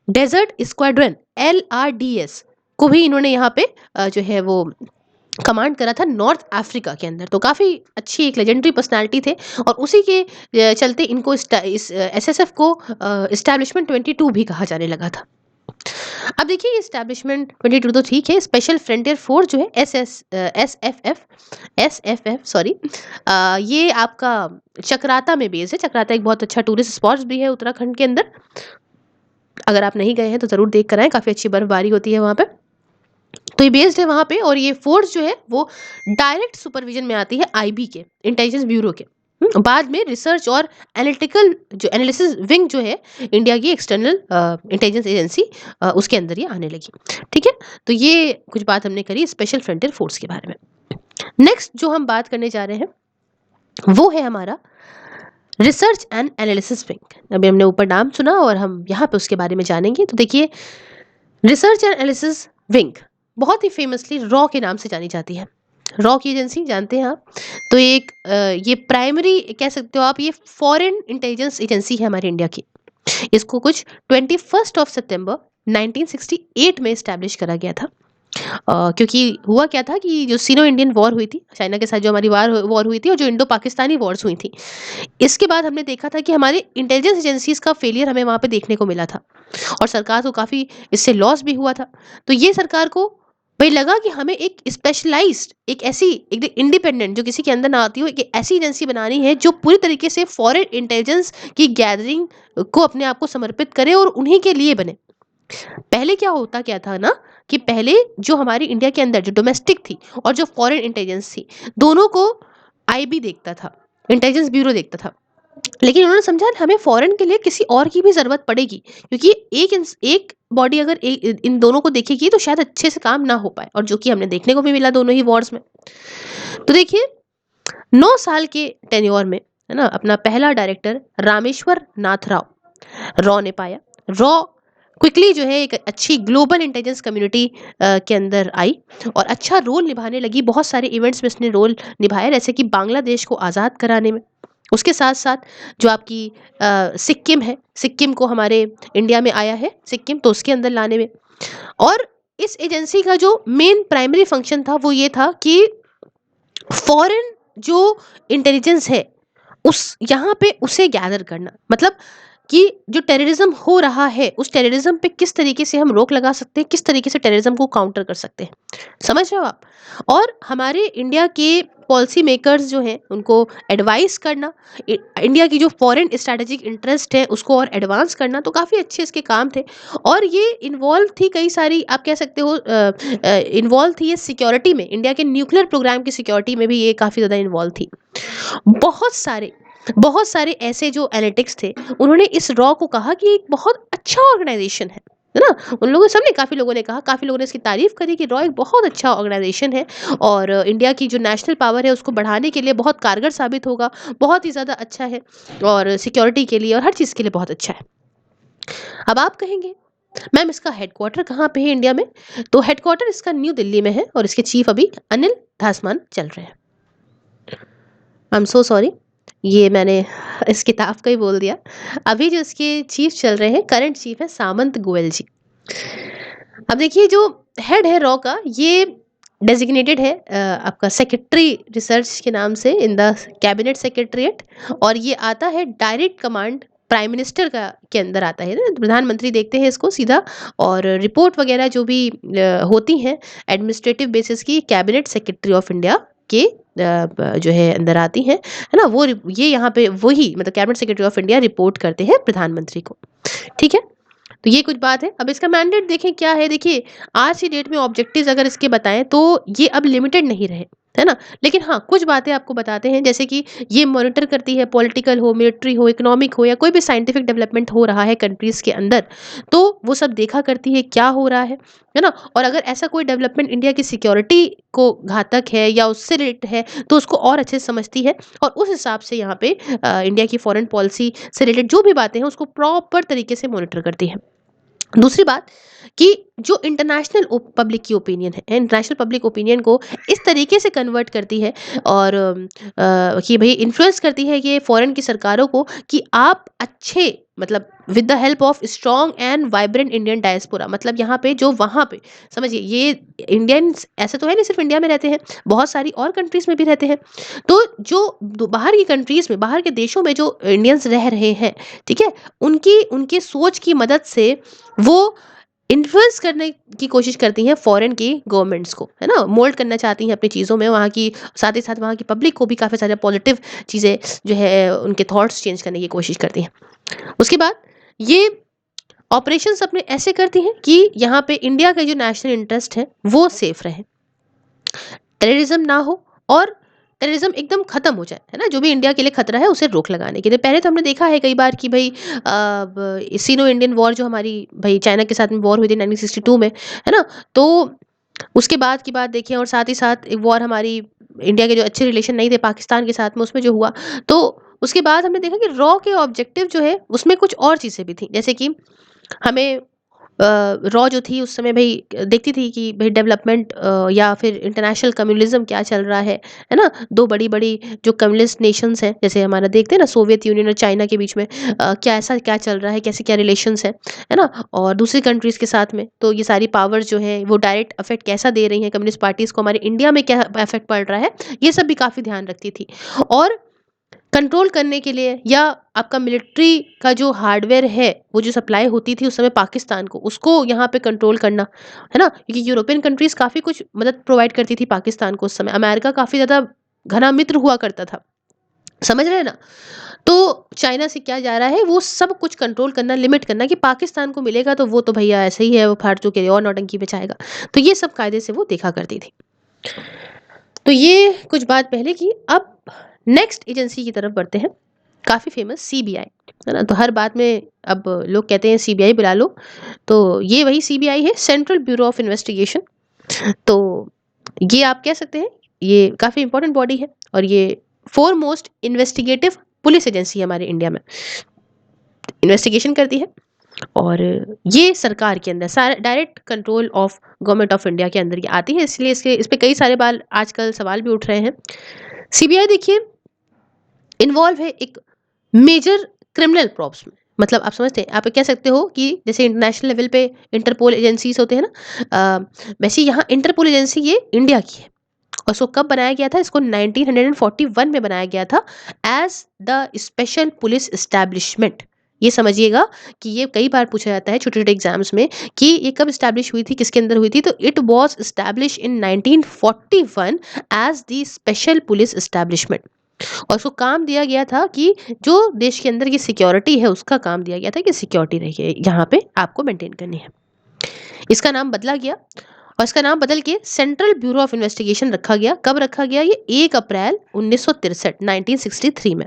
desert squadron LRDS को भी इन्होंने यहाँ पे जो है वो कमांड करा था नॉर्थ अफ्रीका के अंदर। तो काफ़ी अच्छी एक लेजेंडरी पर्सनालिटी थे और उसी के चलते इनको इस SSF को इस्टेब्लिशमेंट 22 भी कहा जाने लगा था। अब देखिए इस्टेब्लिशमेंट 22 तो ठीक है, स्पेशल फ्रंटियर फोर्स जो है SFF सॉरी, ये आपका चक्राता में बेस है। चक्राता एक बहुत अच्छा टूरिस्ट स्पॉट भी है उत्तराखंड के अंदर। अगर आप नहीं गए हैं तो ज़रूर देख कर आएँ, काफ़ी अच्छी बर्फबारी होती है वहाँ पे। तो ये बेस्ड है वहाँ पे, और ये फोर्स जो है वो डायरेक्ट सुपरविजन में आती है IB के, इंटेलिजेंस ब्यूरो के। बाद में रिसर्च और एनालिटिकल जो एनालिसिस विंग जो है इंडिया की एक्सटर्नल इंटेलिजेंस एजेंसी, उसके अंदर ये आने लगी। ठीक है, तो ये कुछ बात हमने करी स्पेशल फ्रंटियर फोर्स के बारे में। नेक्स्ट जो हम बात करने जा रहे हैं वो है हमारा रिसर्च एंड एनालिसिस विंग। अभी हमने ऊपर नाम सुना और हम यहाँ पे उसके बारे में जानेंगे। तो देखिए, रिसर्च एंड एनालिसिस विंग बहुत ही फेमसली रॉ के नाम से जानी जाती है। रॉ की एजेंसी जानते हैं आप? तो ये प्राइमरी कह सकते हो आप, ये फॉरेन इंटेलिजेंस एजेंसी है हमारे इंडिया की। इसको कुछ 21 सितंबर 1968 में इस्टेब्लिश करा गया था। क्योंकि हुआ क्या था कि जो सीनो इंडियन वॉर हुई थी, चाइना के साथ जो हमारी वॉर हुई थी, और जो इंडो पाकिस्तानी वॉर्स हुई थी, इसके बाद हमने देखा था कि हमारे इंटेलिजेंस एजेंसीज का फेलियर हमें वहाँ पे देखने को मिला था और सरकार को काफ़ी इससे लॉस भी हुआ था। तो ये सरकार को भाई लगा कि हमें एक स्पेशलाइज्ड, एक ऐसी, एक इंडिपेंडेंट, जो किसी के अंदर ना आती हो, एक ऐसी एजेंसी बनानी है जो पूरी तरीके से फॉरेन इंटेलिजेंस की गैदरिंग को अपने आप को समर्पित करे और उन्हीं के लिए बने। पहले क्या होता क्या था ना, कि पहले जो हमारी इंडिया के अंदर जो डोमेस्टिक थी और जो फॉरेन इंटेलिजेंस थी, दोनों को IB देखता था, इंटेलिजेंस ब्यूरो देखता था। लेकिन उन्होंने समझा हमें फॉरेन के लिए किसी और की भी ज़रूरत पड़ेगी, क्योंकि एक बॉडी अगर इन दोनों को देखेगी तो शायद अच्छे से काम ना हो पाए, और जो कि हमने देखने को भी मिला दोनों ही वॉर्स में। तो देखिए 9 साल के टेन्योर में है ना, अपना पहला डायरेक्टर रामेश्वर नाथ रॉ ने पाया। रॉ क्विकली जो है एक अच्छी ग्लोबल इंटेलिजेंस कम्युनिटी के अंदर आई और अच्छा रोल निभाने लगी। बहुत सारे इवेंट्स में इसने रोल निभाया, जैसे कि बांग्लादेश को आज़ाद कराने में। उसके साथ साथ जो आपकी सिक्किम है, सिक्किम को हमारे इंडिया में आया है सिक्किम, तो उसके अंदर लाने में। और इस एजेंसी का जो मेन प्राइमरी फंक्शन था वो ये था कि फॉरेन जो इंटेलिजेंस है उस यहाँ पे उसे गैदर करना, मतलब कि जो टेररिज्म हो रहा है उस टेररिज्म पे किस तरीके से हम रोक लगा सकते हैं, किस तरीके से टेररिज्म को काउंटर कर सकते हैं, समझ रहे हो आप। और हमारे इंडिया के पॉलिसी मेकर्स जो हैं उनको एडवाइस करना, इंडिया की जो फॉरेन स्ट्रैटेजिक इंटरेस्ट है उसको और एडवांस करना, तो काफ़ी अच्छे इसके काम थे। और ये इन्वॉल्व थी कई सारी, आप कह सकते हो इन्वॉल्व थी ये सिक्योरिटी में, इंडिया के न्यूक्लियर प्रोग्राम की सिक्योरिटी में भी ये काफ़ी ज़्यादा इन्वॉल्व थी। बहुत सारे ऐसे जो एनालिटिक्स थे उन्होंने इस रॉ को कहा कि एक बहुत अच्छा ऑर्गेनाइजेशन है ना। उन लोगों सबने, काफ़ी लोगों ने कहा, काफ़ी लोगों ने इसकी तारीफ करी कि रॉ एक बहुत अच्छा ऑर्गेनाइजेशन है और इंडिया की जो नेशनल पावर है उसको बढ़ाने के लिए बहुत कारगर साबित होगा, बहुत ही ज़्यादा अच्छा है और सिक्योरिटी के लिए और हर चीज़ के लिए बहुत अच्छा है। अब आप कहेंगे मैम इसका हेडक्वार्टर कहाँ पे है इंडिया में? तो हेडक्वार्टर इसका न्यू दिल्ली में है और इसके चीफ अभी अनिल धासमान चल रहे हैं। आई एम सो सॉरी, ये मैंने इस किताब का ही बोल दिया। अभी जो इसके चीफ चल रहे हैं, करंट चीफ है सामंत गोयल जी। अब देखिए जो हेड है रॉ का, ये डेजिग्नेटेड है आपका सेक्रेटरी रिसर्च के नाम से इन द कैबिनेट सेक्रेटरीट, और ये आता है डायरेक्ट कमांड प्राइम मिनिस्टर का के अंदर आता है ना, प्रधानमंत्री देखते हैं इसको सीधा। और रिपोर्ट वगैरह जो भी होती हैं एडमिनिस्ट्रेटिव बेसिस की, कैबिनेट सेक्रेटरी ऑफ इंडिया के जो है अंदर आती हैं, है ना। वो ये यहाँ पे वही, मतलब cabinet secretary of India report करते हैं प्रधानमंत्री को, ठीक है। तो ये कुछ बात है। अब इसका मैंडेट देखें क्या है। देखिए आज की डेट में ऑब्जेक्टिव्स अगर इसके बताएं तो ये अब लिमिटेड नहीं रहे, है ना। लेकिन हाँ कुछ बातें आपको बताते हैं, जैसे कि ये मॉनिटर करती है पॉलिटिकल हो, मिलिट्री हो, इकोनॉमिक हो, या कोई भी साइंटिफिक डेवलपमेंट हो रहा है कंट्रीज के अंदर, तो वो सब देखा करती है क्या हो रहा है ना। और अगर ऐसा कोई डेवलपमेंट इंडिया की सिक्योरिटी को घातक है या उससे रिलेटेड है तो उसको और अच्छे से समझती है और उस हिसाब से यहाँ पे इंडिया की फॉरेन पॉलिसी से रिलेटेड जो भी बातें हैं उसको प्रॉपर तरीके से मॉनिटर करती है। दूसरी बात कि जो इंटरनेशनल पब्लिक की ओपिनियन है, इंटरनेशनल पब्लिक ओपिनियन को इस तरीके से कन्वर्ट करती है और कि भाई इन्फ्लुएंस करती है ये फॉरेन की सरकारों को कि आप अच्छे, मतलब with the help of strong and vibrant Indian diaspora, मतलब यहाँ पे जो वहाँ पे, समझिए ये इंडियंस ऐसे तो है नहीं सिर्फ इंडिया में रहते हैं, बहुत सारी और कंट्रीज में भी रहते हैं। तो जो बाहर की कंट्रीज में, बाहर के देशों में जो इंडियंस रह रहे हैं, ठीक है, उनकी उनके सोच की मदद से वो इन्फ्लुएंस करने की कोशिश करती हैं फॉरेन की गवर्नमेंट्स को, है ना, मोल्ड करना चाहती हैं अपनी चीज़ों में वहाँ की, साथ ही साथ वहाँ की पब्लिक को भी काफ़ी सारे पॉजिटिव चीज़ें जो है उनके थॉट्स चेंज करने की कोशिश करती हैं। उसके बाद ये ऑपरेशंस अपने ऐसे करती हैं कि यहाँ पे इंडिया का जो नेशनल इंटरेस्ट है वो सेफ रहे, टेररिज्म ना हो और टेररिज्म एकदम खत्म हो जाए, है ना। जो भी इंडिया के लिए खतरा है उसे रोक लगाने के लिए, पहले तो हमने देखा है कई बार कि भाई सीनो इंडियन वॉर जो हमारी भाई चाइना के साथ में वॉर हुई थी 1962 में, है ना। तो उसके बाद की बात देखें, और साथ ही साथ एक वॉर हमारी इंडिया के जो अच्छे रिलेशन नहीं थे पाकिस्तान के साथ में, उसमें जो हुआ, तो उसके बाद हमने देखा कि रॉ के ऑब्जेक्टिव जो है उसमें कुछ और चीज़ें भी थी, जैसे कि हमें रॉ जो थी उस समय भई देखती थी कि भई डेवलपमेंट या फिर इंटरनेशनल कम्युनिज़्म क्या चल रहा है ना? 2 बड़ी-बड़ी जो कम्युनिस्ट नेशंस हैं, जैसे हमारा देखते हैं ना सोवियत यूनियन और चाइना के बीच में क्या चल रहा है, कैसे क्या रिलेशंस हैं, है ना? और दूसरी कंट्रीज़ के साथ में, तो ये सारी पावर्स जो हैं वो डायरेक्ट इफ़ेक्ट कैसा दे रही हैं कम्युनिस्ट पार्टीज़ को, हमारे इंडिया में क्या इफ़ेक्ट पड़ रहा है, ये सब भी काफ़ी ध्यान रखती थी। और कंट्रोल करने के लिए, या आपका मिलिट्री का जो हार्डवेयर है वो जो सप्लाई होती थी उस समय पाकिस्तान को, उसको यहाँ पे कंट्रोल करना, है ना, क्योंकि यूरोपियन कंट्रीज काफ़ी कुछ मदद प्रोवाइड करती थी पाकिस्तान को उस समय, अमेरिका काफ़ी ज़्यादा घना मित्र हुआ करता था, समझ रहे हैं ना। तो चाइना से क्या जा रहा है वो सब कुछ कंट्रोल करना, लिमिट करना कि पाकिस्तान को मिलेगा तो वो तो भैया ऐसे ही है, वो फालतू के और नौटंकी पे जाएगा, तो ये सब कायदे से वो देखा करती थी। तो ये कुछ बात पहले की। अब नेक्स्ट एजेंसी की तरफ बढ़ते हैं, काफ़ी फेमस सीबीआई, है ना। तो हर बात में अब लोग कहते हैं सीबीआई बुला लो, तो ये वही सीबीआई है, सेंट्रल ब्यूरो ऑफ इन्वेस्टिगेशन। तो ये आप कह सकते हैं ये काफ़ी इंपॉर्टेंट बॉडी है और ये four most investigative police agency है हमारे इंडिया में, इन्वेस्टिगेशन करती है। और ये सरकार के अंदर सारा direct control of government of India के अंदर ये आती है, इसलिए इसके इस पे कई सारे बाल आजकल सवाल भी उठ रहे हैं। सीबीआई देखिए इन्वॉल्व है एक मेजर क्रिमिनल प्रॉब्स में, मतलब आप समझते हैं, आप कह सकते हो कि जैसे इंटरनेशनल लेवल पे इंटरपोल एजेंसीज होते हैं ना, वैसे यहाँ इंटरपोल एजेंसी ये इंडिया की है। और इसको कब बनाया गया था? इसको 1941 में बनाया गया था as the special police establishment. ये समझिएगा कि ये कई बार पूछा जाता है छोटे छोटे एग्जाम्स में कि ये कब स्टैब्लिश हुई थी, किसके अंदर हुई थी, तो it was establish in 1941 as the special police establishment. और उसको काम दिया गया था कि जो देश के अंदर की सिक्योरिटी है उसका काम दिया गया था कि सिक्योरिटी रहिए यहाँ पे आपको मेंटेन करनी है। इसका नाम बदला गया और इसका नाम बदल के सेंट्रल ब्यूरो ऑफ इन्वेस्टिगेशन रखा गया। कब रखा गया? ये 1 अप्रैल 1963 में।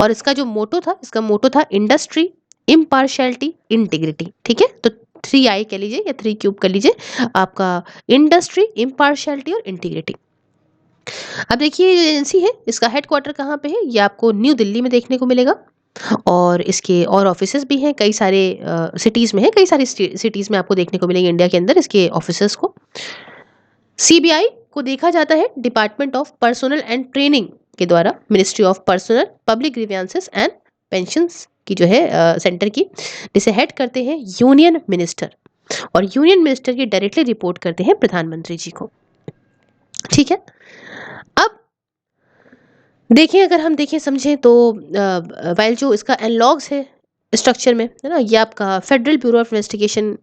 और इसका जो मोटो था, इसका मोटो था इंडस्ट्री, इम्पार्शियलिटी, इंटीग्रिटी। ठीक है, तो 3I कह लीजिए या 3 क्यूब कर लीजिए आपका, इंडस्ट्री, इम्पार्शियलिटी और इंटीग्रिटी। अब देखिए ये एजेंसी है, इसका हेडक्वार्टर कहाँ पे है? ये आपको न्यू दिल्ली में देखने को मिलेगा। और इसके और ऑफिसेज भी हैं, कई सारे सिटीज़ में है, कई सारी सिटीज़ में आपको देखने को मिलेंगे इंडिया के अंदर इसके ऑफिसेज को। सीबीआई को देखा जाता है department of personal and training के द्वारा, ministry of personal, public grievances and pensions की जो है सेंटर की, जिसे हेड करते हैं यूनियन मिनिस्टर। और यूनियन मिनिस्टर की डायरेक्टली रिपोर्ट करते हैं प्रधानमंत्री जी को। ठीक है, अब देखिए अगर हम देखें समझें तो वाइल जो इसका एनलॉग्स है स्ट्रक्चर में, है ना, ये आपका फेडरल ब्यूरो ऑफ इन्वेस्टिगेशन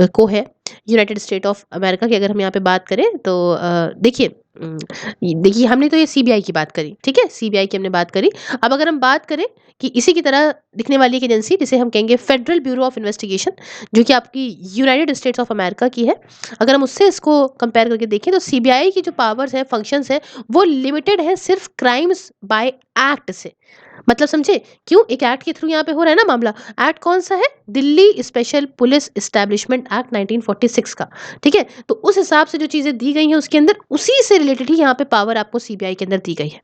को है यूनाइटेड स्टेट ऑफ अमेरिका की। अगर हम यहाँ पे बात करें तो देखिए देखिए हमने तो ये सीबीआई की बात करी, ठीक है, सीबीआई की हमने बात करी। अब अगर हम बात करें कि इसी की तरह दिखने वाली एक एजेंसी जिसे हम कहेंगे फेडरल ब्यूरो ऑफ इन्वेस्टिगेशन, जो कि आपकी यूनाइटेड स्टेट्स ऑफ अमेरिका की है, अगर हम उससे इसको कंपेयर करके देखें तो सीबीआई की जो पावर्स है, फंक्शंस है, वो लिमिटेड है सिर्फ क्राइम्स बाय एक्ट से। मतलब समझे क्यों? एक एक्ट के थ्रू यहाँ पे हो रहा है ना मामला। एक्ट कौन सा है? Delhi special police establishment act 1946 का। ठीक है, तो उस हिसाब से जो चीजें दी गई हैं उसके अंदर उसी से रिलेटेड ही यहाँ पे पावर आपको सीबीआई के अंदर दी गई है।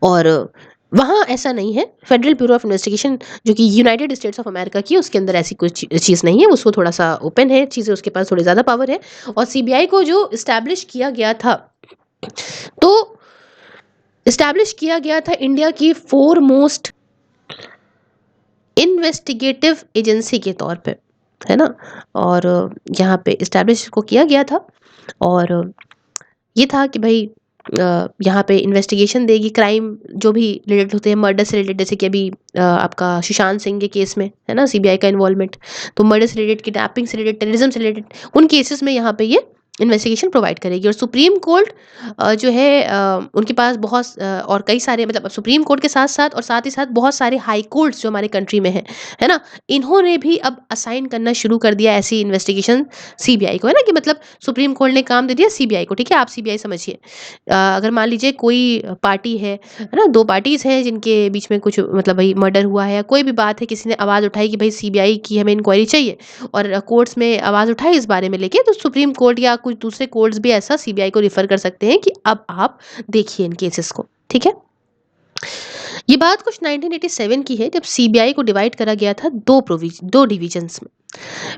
और वहाँ ऐसा नहीं है, फेडरल ब्यूरो ऑफ इन्वेस्टिगेशन जो कि यूनाइटेड स्टेट्स ऑफ अमेरिका की है, उसके अंदर ऐसी कोई चीज़ नहीं है, उसको थोड़ा सा ओपन है चीज़ें, उसके पास थोड़ी ज़्यादा पावर है। और सीबीआई को जो इस्टेब्लिश किया गया था, तो इस्टेब्लिश किया गया था इंडिया की फोरमोस्ट इन्वेस्टिगेटिव एजेंसी के तौर पे, है ना। और यहाँ पे इस्टेब्लिश को किया गया था और ये था कि भाई यहाँ पे इन्वेस्टिगेशन देगी, क्राइम जो भी रिलेटेड होते हैं मर्डर से रिलेटेड, जैसे कि अभी आपका सुशांत सिंह के केस में है ना सीबीआई का इन्वॉल्वमेंट, तो मर्डर से रिलेटेड, किडनैपिंग से रिलेटेड, टेररिज्म से रिलेटेड, उन केसेस में यहाँ पे ये इन्वेस्टिगेशन प्रोवाइड करेगी। और सुप्रीम कोर्ट जो है उनके पास बहुत और कई सारे, मतलब सुप्रीम कोर्ट के साथ साथ और साथ ही साथ बहुत सारे हाई कोर्ट्स जो हमारे कंट्री में है ना, इन्होंने भी अब असाइन करना शुरू कर दिया ऐसी इन्वेस्टिगेशन सीबीआई को, है ना, कि मतलब सुप्रीम कोर्ट ने काम दे दिया सीबीआई को। ठीक है, आप सीबीआई समझिए। अगर मान लीजिए कोई पार्टी है ना, दो पार्टीज हैं जिनके बीच में कुछ मतलब भाई मर्डर हुआ है या कोई भी बात है, किसी ने आवाज़ उठाई कि भाई सीबीआई की हमें इंक्वायरी चाहिए और कोर्ट्स में आवाज़ उठाई इस बारे में लेके, तो सुप्रीम कोर्ट या कुछ दूसरे कोर्ट्स भी ऐसा सीबीआई को रिफर कर सकते हैं कि अब आप देखिए इन केसेस को। ठीक है, ये बात कुछ 1987 की है जब सीबीआई को डिवाइड करा गया था दो डिविजन्स में।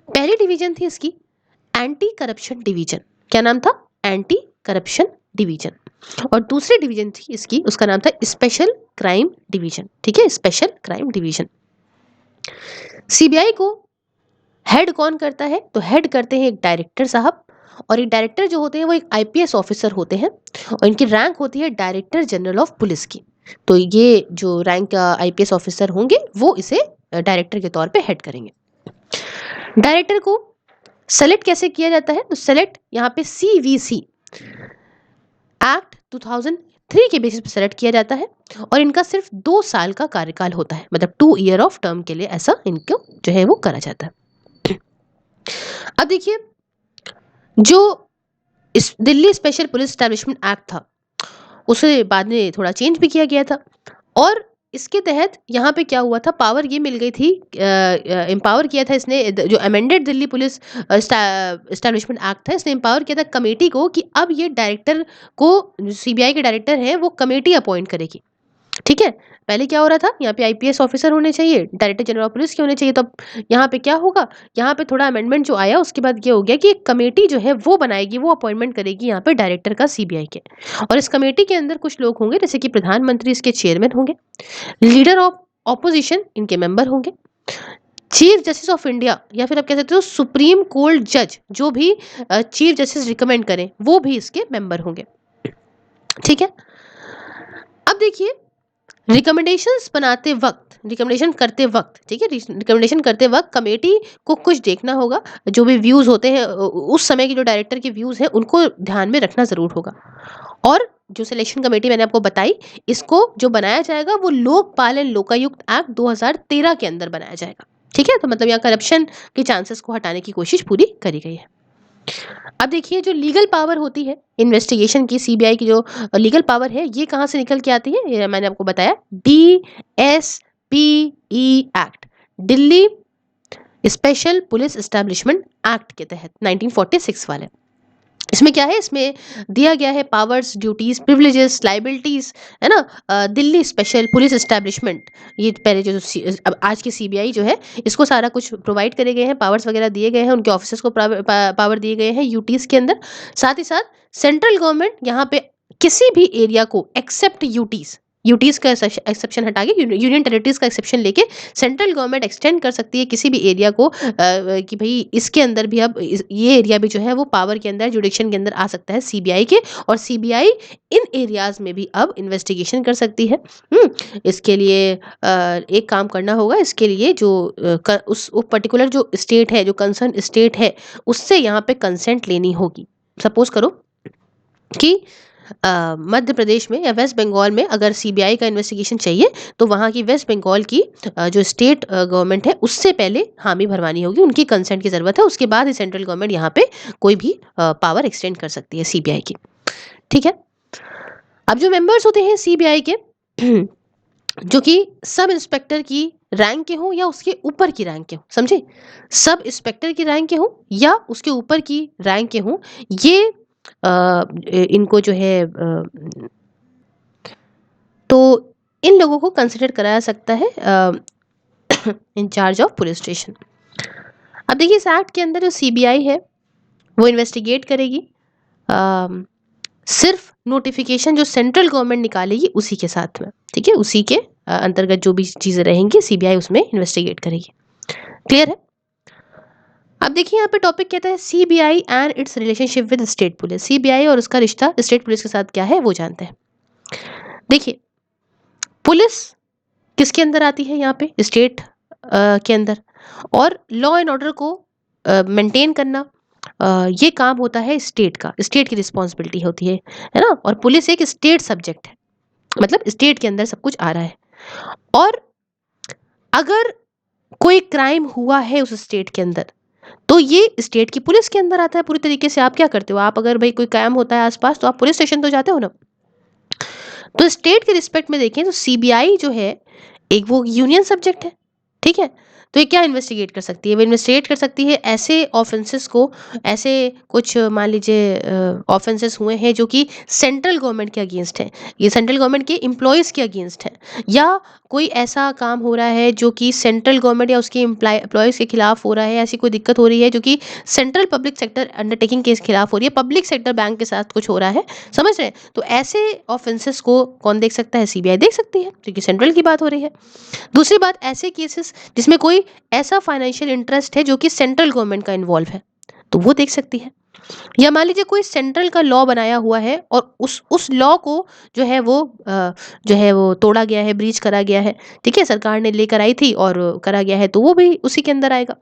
पहली डिवीजन थी इसकी एंटी करप्शन डिवीजन। क्या नाम था? Anti corruption division. और दूसरी डिवीजन थी इसकी, उसका नाम था स्पेशल क्राइम डिवीजन। ठीक है, स्पेशल क्राइम डिवीजन। सीबीआई को हेड कौन करता है? तो हेड करते हैं एक डायरेक्टर साहब, और एक डायरेक्टर जो होते हैं वो एक आईपीएस ऑफिसर होते हैं और इनकी रैंक होती है डायरेक्टर जनरल ऑफ पुलिस की। तो ये जो रैंक आईपीएस ऑफिसर होंगे वो इसे डायरेक्टर के तौर पे हेड करेंगे। डायरेक्टर को सेलेक्ट कैसे किया जाता है? तो सेलेक्ट यहाँ पे सीवीसी एक्ट 2003 के बेसिस पे सेलेक्ट किया जाता है और इनका सिर्फ 2 साल का कार्यकाल होता है, मतलब 2 ईयर ऑफ टर्म के लिए ऐसा इनको जो है वो करा जाता है। अब देखिए जो इस Delhi special police establishment act था उसे बाद में थोड़ा चेंज भी किया गया था और इसके तहत यहाँ पे क्या हुआ था, पावर ये मिल गई थी, एम्पावर किया था इसने, जो amended Delhi police establishment act था, इसने एम्पावर किया था कमेटी को कि अब ये डायरेक्टर को, सीबीआई के डायरेक्टर हैं वो कमेटी अपॉइंट करेगी। ठीक है, पहले क्या हो रहा था, यहाँ पे आईपीएस ऑफिसर होने चाहिए, डायरेक्टर जनरल ऑफ पुलिस के होने चाहिए। तो अब यहाँ पे क्या होगा, यहाँ पे थोड़ा अमेंडमेंट जो आया उसके बाद ये हो गया कि एक कमेटी जो है वो बनाएगी, वो अपॉइंटमेंट करेगी यहाँ पे डायरेक्टर का सीबीआई के। और इस कमेटी के अंदर कुछ लोग होंगे, जैसे कि प्रधानमंत्री इसके चेयरमैन होंगे, लीडर ऑफ ऑपोजिशन इनके मेंबर होंगे, चीफ जस्टिस ऑफ इंडिया या फिर आप कह सकते हो सुप्रीम कोर्ट जज, जो भी चीफ जस्टिस रिकमेंड करें वो भी इसके मेंबर होंगे। ठीक है, अब देखिए रिकमेंडेशंस बनाते वक्त, रिकमेंडेशन करते वक्त, ठीक है, रिकमेंडेशन करते वक्त कमेटी को कुछ देखना होगा, जो भी व्यूज होते हैं उस समय के जो डायरेक्टर के व्यूज हैं उनको ध्यान में रखना जरूर होगा। और जो सिलेक्शन कमेटी मैंने आपको बताई, इसको जो बनाया जाएगा वो लोकपाल एंड लोकायुक्त एक्ट 2013 के अंदर बनाया जाएगा। ठीक है, तो मतलब यहाँ करप्शन के चांसेस को हटाने की कोशिश पूरी करी गई है। अब देखिए जो लीगल पावर होती है इन्वेस्टिगेशन की, सीबीआई की जो लीगल पावर है, ये कहाँ से निकल के आती है, ये मैंने आपको बताया, DSPE act, Delhi special police establishment act के तहत 1946 वाले। इसमें क्या है, इसमें दिया गया है पावर्स, ड्यूटीज, प्रिविलेजेस, लाइबिलिटीज, है ना। दिल्ली स्पेशल पुलिस एस्टेब्लिशमेंट, ये पहले जो अब आज की सीबीआई जो है, इसको सारा कुछ प्रोवाइड करे गए हैं, पावर्स वगैरह दिए गए हैं, उनके ऑफिसर्स को पावर दिए गए हैं यूटीज के अंदर। साथ ही साथ सेंट्रल गवर्नमेंट यहाँ पे किसी भी एरिया को एक्सेप्ट यूटीज, यूटीज का एक्सेप्शन हटा के यूनियन टेरिटरीज का एक्सेप्शन लेके सेंट्रल गवर्नमेंट एक्सटेंड कर सकती है किसी भी एरिया को, कि भाई इसके अंदर भी अब ये एरिया भी जो है वो पावर के अंदर, जुडिक्शन के अंदर आ सकता है सीबीआई के, और सीबीआई इन एरियाज में भी अब इन्वेस्टिगेशन कर सकती है। इसके लिए एक काम करना होगा, इसके लिए जो उस पर्टिकुलर जो स्टेट है, जो कंसर्न स्टेट है, उससे यहाँ पे कंसेंट लेनी होगी। सपोज करो कि मध्य प्रदेश में या वेस्ट बंगाल में अगर सीबीआई का इन्वेस्टिगेशन चाहिए, तो वहाँ की वेस्ट बंगाल की जो स्टेट गवर्नमेंट है उससे पहले हामी भरवानी होगी, उनकी कंसेंट की ज़रूरत है, उसके बाद ही सेंट्रल गवर्नमेंट यहाँ पे कोई भी पावर एक्सटेंड कर सकती है सीबीआई की। ठीक है, अब जो मेंबर्स होते हैं सीबीआई के जो कि सब इंस्पेक्टर की रैंक के हों या उसके ऊपर की रैंक के हों, समझे, सब इंस्पेक्टर की रैंक के हों या उसके ऊपर की रैंक के हों, ये इनको जो है तो इन लोगों को कंसिडर कराया सकता है इंचार्ज ऑफ पुलिस स्टेशन। अब देखिए इस एक्ट के अंदर जो सीबीआई है वो इन्वेस्टिगेट करेगी सिर्फ नोटिफिकेशन जो सेंट्रल गवर्नमेंट निकालेगी उसी के साथ में। ठीक है, उसी के अंतर्गत जो भी चीज़ें रहेंगी सीबीआई उसमें इन्वेस्टिगेट करेगी। क्लियर है। अब देखिए यहाँ पे टॉपिक कहता है CBI and it's relationship with state police. CBI और उसका रिश्ता स्टेट पुलिस के साथ क्या है वो जानते हैं। देखिए पुलिस किसके अंदर आती है, यहाँ पे स्टेट के अंदर, और लॉ एंड ऑर्डर को मेंटेन करना ये काम होता है स्टेट का, स्टेट की रिस्पॉन्सिबिलिटी होती है ना। और पुलिस एक स्टेट सब्जेक्ट है, मतलब स्टेट के अंदर सब कुछ आ रहा है। और अगर कोई क्राइम हुआ है उस स्टेट के अंदर, तो ये स्टेट की पुलिस के अंदर आता है पूरी तरीके से। आप क्या करते हो, आप अगर भाई कोई क्राइम होता है आसपास तो आप पुलिस स्टेशन तो जाते हो ना। तो स्टेट के रिस्पेक्ट में देखें तो सीबीआई जो है एक वो यूनियन सब्जेक्ट है। ठीक है, तो ये क्या इन्वेस्टिगेट कर सकती है, वो इन्वेस्टिगेट कर सकती है ऐसे ऑफेंसेस को, ऐसे कुछ मान लीजिए ऑफेंसेस हुए हैं जो कि सेंट्रल गवर्नमेंट के अगेंस्ट हैं, ये सेंट्रल गवर्नमेंट के एम्प्लॉयज़ के अगेंस्ट हैं, या कोई ऐसा काम हो रहा है जो कि सेंट्रल गवर्नमेंट या उसके एम्प्लॉयज़ के खिलाफ हो रहा है, ऐसी कोई दिक्कत हो रही है जो कि सेंट्रल पब्लिक सेक्टर अंडरटेकिंग के खिलाफ हो रही है, पब्लिक सेक्टर बैंक के साथ कुछ हो रहा है, समझ रहे हैं। तो ऐसे ऑफेंसेस को कौन देख सकता है, सीबीआई देख सकती है, क्योंकि सेंट्रल की बात हो रही है। दूसरी बात, ऐसे केसेस जिसमें कोई ऐसा फाइनेंशियल इंटरेस्ट है जो कि सेंट्रल गवर्नमेंट का इन्वॉल्व है, तो वो देख सकती है। या मान लीजिए कोई सेंट्रल का लॉ बनाया हुआ है और उस लॉ को जो है वो तोड़ा गया है, ब्रीच करा गया है, ठीक है, सरकार ने लेकर आई थी और करा गया है, तो वो भी उसी के अंदर आएगा।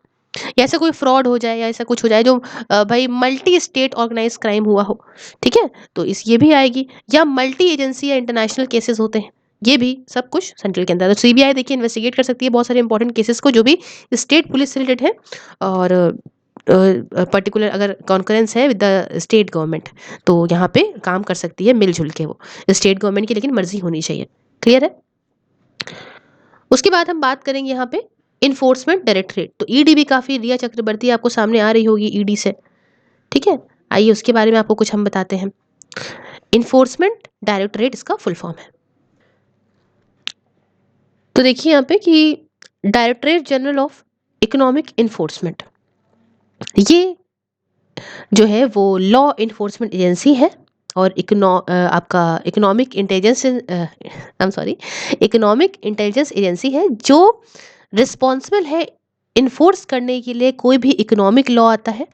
या ऐसा कोई फ्रॉड हो जाए या ऐसा कुछ हो जाए जो भाई मल्टी स्टेट ऑर्गेनाइज क्राइम हुआ हो, ठीक है, तो इस ये भी आएगी। या मल्टी एजेंसी या इंटरनेशनल केसेस होते हैं, ये भी सब कुछ सेंट्रल के अंदर। तो सीबीआई देखिए इन्वेस्टिगेट कर सकती है बहुत सारे इंपॉर्टेंट केसेस को जो भी स्टेट पुलिस से रिलेटेड है, और पर्टिकुलर अगर कॉन्करेंस है विद द स्टेट गवर्नमेंट, तो यहाँ पे काम कर सकती है मिलजुल के वो स्टेट गवर्नमेंट की, लेकिन मर्जी होनी चाहिए। क्लियर है। उसके बाद हम बात करेंगे यहाँ पे इन्फोर्समेंट डायरेक्टरेट। तो ईडी भी काफ़ी, रिया चक्रवर्ती आपको सामने आ रही होगी ईडी से, ठीक है, आइए उसके बारे में आपको कुछ हम बताते हैं। इन्फोर्समेंट डायरेक्टरेट इसका फुल फॉर्म है। तो देखिए यहाँ पे कि directorate general of economic enforcement, ये जो है वो लॉ इन्फोर्समेंट एजेंसी है। और आपका economic intelligence I am sorry economic intelligence agency है जो रिस्पॉन्सिबल है इन्फोर्स करने के लिए कोई भी इकोनॉमिक लॉ आता है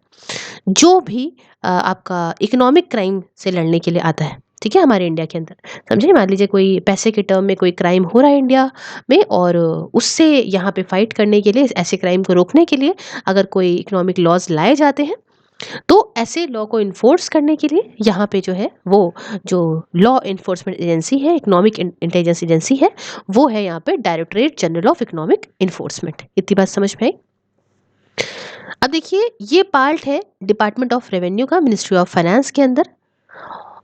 जो भी आपका इकोनॉमिक क्राइम से लड़ने के लिए आता है। ठीक है, हमारे इंडिया के अंदर समझे, मान लीजिए कोई पैसे के टर्म में कोई क्राइम हो रहा है इंडिया में, और उससे यहाँ पे फाइट करने के लिए, ऐसे क्राइम को रोकने के लिए अगर कोई इकोनॉमिक लॉज लाए जाते हैं, तो ऐसे लॉ को इन्फोर्स करने के लिए यहाँ पे जो है वो जो लॉ इन्फोर्समेंट एजेंसी है, इकोनॉमिक इंटेलिजेंस एजेंसी है, वो है यहाँ पे directorate general of economic enforcement. इतनी बात समझ में आई। अब देखिए ये पार्ट है डिपार्टमेंट ऑफ रेवेन्यू का, मिनिस्ट्री ऑफ फाइनेंस के अंदर,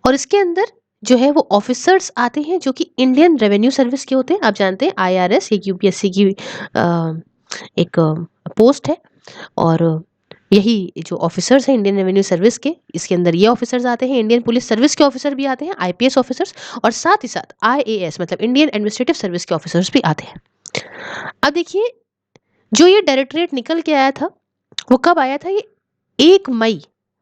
और इसके अंदर जो है वो ऑफिसर्स आते हैं जो कि इंडियन रेवेन्यू सर्विस के होते हैं। आप जानते हैं IRS एक यूपीएससी की एक पोस्ट है, और यही जो ऑफिसर्स हैं इंडियन रेवेन्यू सर्विस के, इसके अंदर ये ऑफिसर्स आते हैं, इंडियन पुलिस सर्विस के ऑफिसर भी आते हैं, IPS ऑफिसर्स, और साथ ही साथ IAS मतलब इंडियन एडमिनिस्ट्रेटिव सर्विस के ऑफिसर्स भी आते हैं। अब देखिए जो ये डायरेक्टरेट निकल के आया था वो कब आया था, ये 1 मई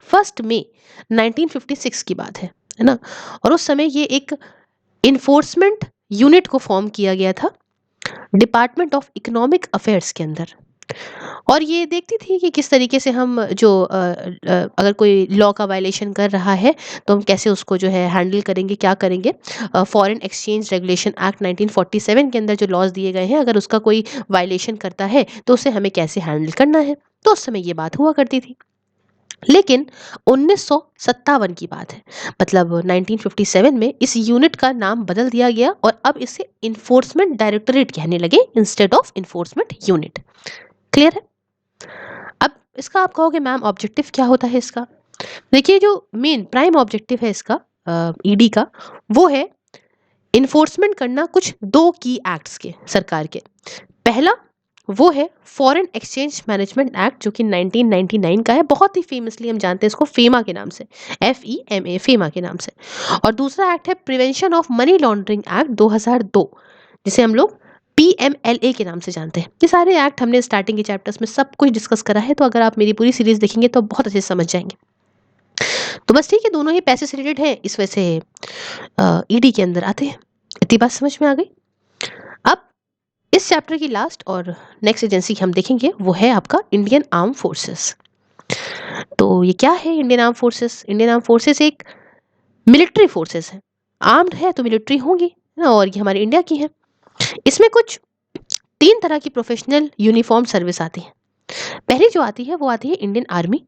1956 की बात है ना। और उस समय ये एक इन्फोर्समेंट यूनिट को फॉर्म किया गया था डिपार्टमेंट ऑफ इकोनॉमिक अफेयर्स के अंदर, और ये देखती थी कि किस तरीके से हम जो अगर कोई लॉ का वायलेशन कर रहा है तो हम कैसे उसको जो है हैंडल करेंगे, क्या करेंगे। फॉरेन एक्सचेंज रेगुलेशन एक्ट 1947 के अंदर जो लॉज दिए गए हैं, अगर उसका कोई वायलेशन करता है तो उसे हमें कैसे हैंडल करना है, तो उस समय ये बात हुआ करती थी। लेकिन 1957 की बात है, मतलब 1957 में इस यूनिट का नाम बदल दिया गया और अब इसे इन्फोर्समेंट डायरेक्टरेट कहने लगे instead of enforcement unit. Clear है। अब इसका आप कहोगे मैम ऑब्जेक्टिव क्या होता है इसका। देखिए जो मेन प्राइम ऑब्जेक्टिव है इसका ईडी का, वो है इन्फोर्समेंट करना कुछ 2 की एक्ट्स के सरकार के। पहला वो है फॉरेन एक्सचेंज मैनेजमेंट एक्ट जो कि 1999 का है, बहुत ही फेमसली हम जानते हैं इसको फेमा के नाम से, FEMA फेमा के नाम से। और दूसरा एक्ट है prevention of money laundering act 2002, जिसे हम लोग PMLA के नाम से जानते हैं। ये सारे एक्ट हमने स्टार्टिंग के चैप्टर्स में सब कुछ डिस्कस करा है, तो अगर आप मेरी पूरी सीरीज देखेंगे तो बहुत अच्छे से समझ जाएंगे। तो बस ठीक है, दोनों ही पैसे से रिलेटेड है, इस वजह से ईडी के अंदर आते हैं। इतनी बात समझ में आ गई। अब इस चैप्टर की लास्ट और नेक्स्ट एजेंसी हम देखेंगे वो है आपका इंडियन आर्म फोर्सेस। तो ये क्या है Indian arm forces. Indian arm forces एक मिलिट्री फोर्सेस है, आर्म्ड है तो मिलिट्री होंगी ना, और ये हमारे इंडिया की है। इसमें कुछ 3 तरह की प्रोफेशनल यूनिफॉर्म सर्विस आती है। पहली जो आती है वो आती है इंडियन आर्मी,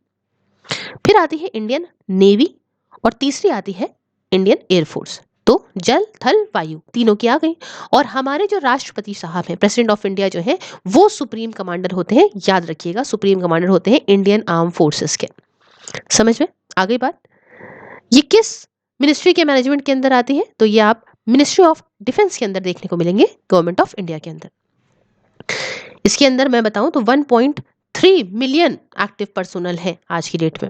फिर आती है इंडियन नेवी, और तीसरी आती है इंडियन एयरफोर्स। तो जल थल वायु तीनों की आ गई। और हमारे जो राष्ट्रपति साहब हैं, प्रेसिडेंट ऑफ इंडिया जो है, वो सुप्रीम कमांडर होते हैं, याद रखिएगा सुप्रीम कमांडर होते हैं इंडियन आर्म फोर्सेस के। समझ में आ गई बात। ये किस मिनिस्ट्री के मैनेजमेंट के अंदर आती है, तो ये आप मिनिस्ट्री ऑफ डिफेंस के अंदर देखने को मिलेंगे, गवर्नमेंट ऑफ इंडिया के अंदर। इसके अंदर मैं बताऊं तो 1.3 मिलियन एक्टिव पर्सोनल है आज की डेट में,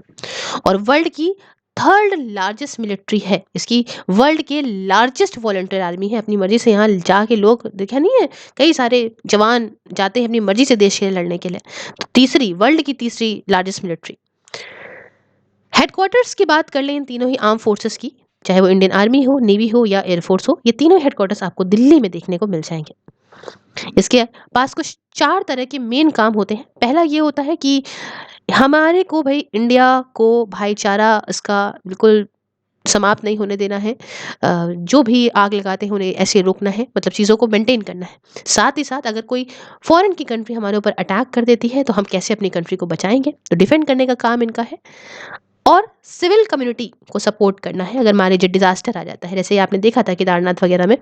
और वर्ल्ड की 3rd लार्जेस्ट मिलिट्री है। इसकी वर्ल्ड के लार्जेस्ट वॉलंटियर आर्मी है, अपनी मर्जी से यहाँ जाके लोग देखा नहीं है, कई सारे जवान जाते हैं अपनी मर्जी से देश के लिए लड़ने के लिए। तो तीसरी वर्ल्ड की तीसरी लार्जेस्ट मिलिट्री। हेडक्वार्टर्स की बात कर लें इन तीनों ही आर्म फोर्सेस की, चाहे वो इंडियन आर्मी हो, नेवी हो या एयरफोर्स हो, ये तीनों हेडक्वार्टर्स आपको दिल्ली में देखने को मिल जाएंगे। इसके पास कुछ 4 तरह के मेन काम होते हैं। पहला ये होता है कि हमारे को भाई इंडिया को भाईचारा इसका बिल्कुल समाप्त नहीं होने देना है। जो भी आग लगाते हैं उन्हें ऐसे रोकना है, मतलब चीज़ों को मेंटेन करना है। साथ ही साथ अगर कोई फॉरेन की कंट्री हमारे ऊपर अटैक कर देती है तो हम कैसे अपनी कंट्री को बचाएंगे, तो डिफेंड करने का काम इनका है। और सिविल कम्युनिटी को सपोर्ट करना है, अगर मान लीजिए डिजास्टर आ जाता है, जैसे आपने देखा था केदारनाथ वगैरह में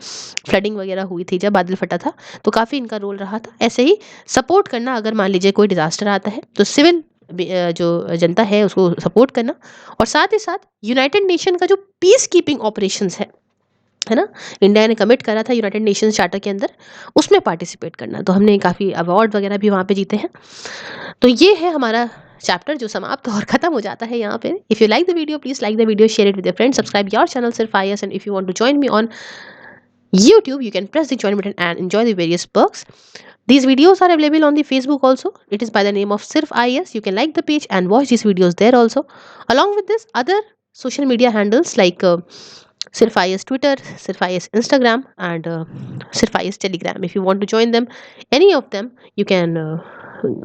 फ्लडिंग वगैरह हुई थी जब बादल फटा था, तो काफ़ी इनका रोल रहा था। ऐसे ही सपोर्ट करना, अगर मान लीजिए कोई डिजास्टर आता है तो सिविल जो जनता है उसको सपोर्ट करना। और साथ ही साथ यूनाइटेड नेशन का जो पीस कीपिंग ऑपरेशंस है ना, इंडिया ने कमिट करा था यूनाइटेड नेशंस चार्टर के अंदर, उसमें पार्टिसिपेट करना। तो हमने काफ़ी अवार्ड वगैरह भी वहाँ पे जीते हैं। तो ये है हमारा चैप्टर जो समाप्त और खत्म हो जाता है यहाँ पे। If you like the video please like the video, share it with your friends, subscribe your channel Sirf IAS, and if you want to join me on YouTube, you can press the join button and enjoy the various perks. These videos are available on the Facebook also. It is by the name of Sirf IS. You can like the page and watch these videos there also. Along with this, other social media handles like Sirf IS Twitter, Sirf IS Instagram, and Sirf IS Telegram. If you want to join them, any of them, you can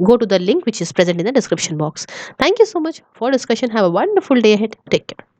go to the link which is present in the description box. Thank you so much for discussion. Have a wonderful day ahead. Take care.